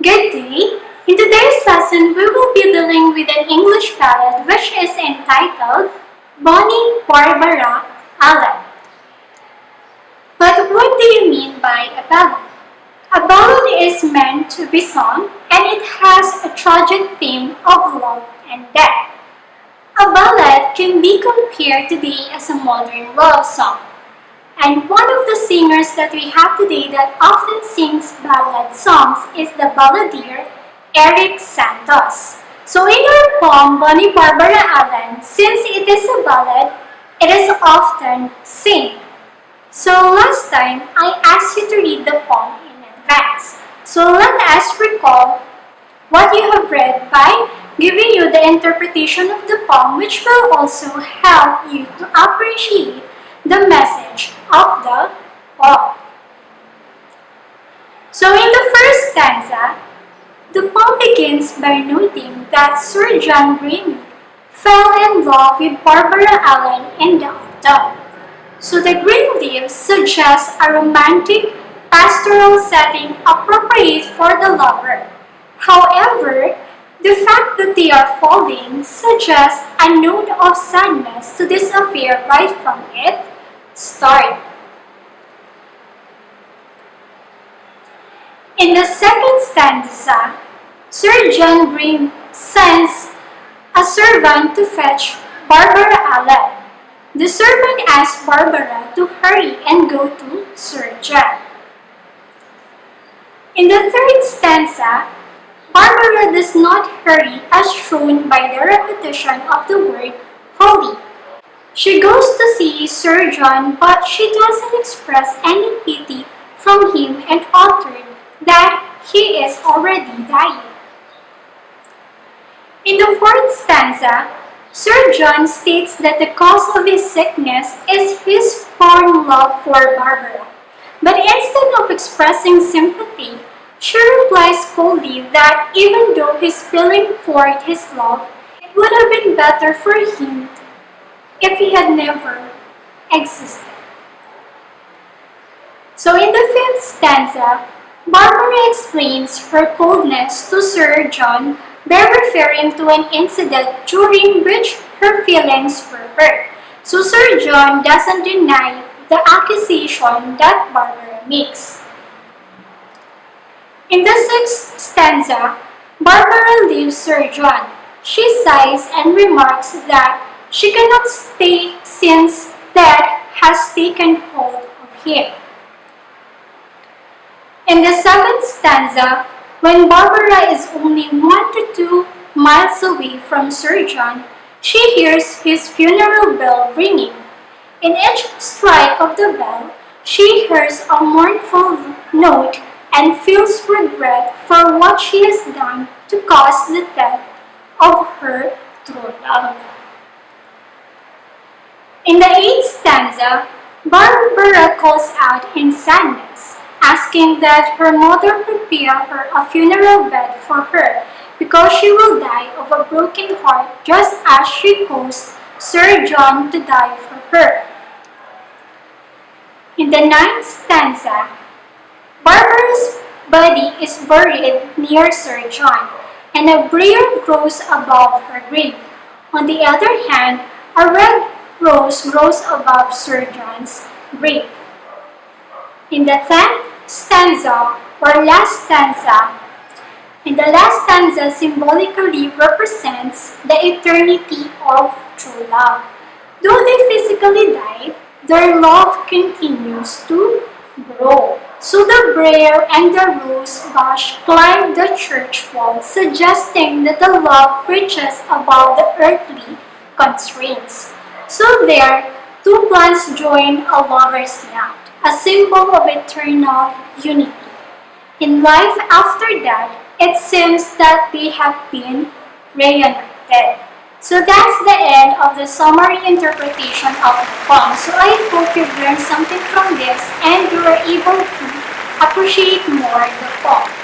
Good day! In today's lesson, we will be dealing with an English ballad which is entitled Bonny, Barbara, Allan. But what do you mean by a ballad? A ballad is meant to be sung and it has a tragic theme of love and death. A ballad can be compared today as a modern love song. And one of the singers that we have today that often sings ballad songs is the balladeer Eric Santos. So in our poem, Bonny, Barbara, Allan, since it is a ballad, it is often sing. So last time, I asked you to read the poem in advance. So let us recall what you have read by giving you the interpretation of the poem, which will also help you to appreciate the message of the poem. So in the first stanza, the poem begins by noting that Sir John Greenwood fell in love with Barbara Allan in the autumn. So the green leaves suggest a romantic pastoral setting appropriate for the lover. However, the fact that they are falling suggests a note of sadness to this affair right from its start. In the second stanza, Sir John Green sends a servant to fetch Barbara Allan. The servant asks Barbara to hurry and go to Sir John. In the third stanza, Barbara does not hurry as shown by the repetition of the word holy. She goes to see Sir John, but she doesn't express any pity from him and uttered that he is already dying. In the fourth stanza, Sir John states that the cause of his sickness is his fond love for Barbara. But instead of expressing sympathy, she replies coldly that even though he's feeling forth his love, it would have been better for him if he had never existed. So in the fifth stanza, Barbara explains her coldness to Sir John by referring to an incident during which her feelings were hurt. So Sir John doesn't deny the accusation that Barbara makes. In the sixth stanza, Barbara leaves Sir John. She sighs and remarks that she cannot stay since death has taken hold of him. In the seventh stanza, when Barbara is only 1 to 2 miles away from Sir John, she hears his funeral bell ringing. In each strike of the bell, she hears a mournful note and feels regret for what she has done to cause the death of her true love. In the eighth stanza, Barbara calls out in sadness, asking that her mother prepare her a funeral bed for her because she will die of a broken heart just as she caused Sir John to die for her. In the ninth stanza, Barbara's body is buried near Sir John, and a briar grows above her grave. On the other hand, a red rose grows above Sir John's grave. In the 10th stanza, or last stanza, the last stanza symbolically represents the eternity of true love. Though they physically died, their love continues to grow. So the briar and the rose bush climb the church wall, suggesting that the love reaches above the earthly constraints. So there, two plants join a lover's knot, a symbol of eternal unity. In life after that, it seems that they have been reunited. So that's the end of the summary interpretation of the poem. So I hope you've learned something from this and you were able to appreciate more the poem.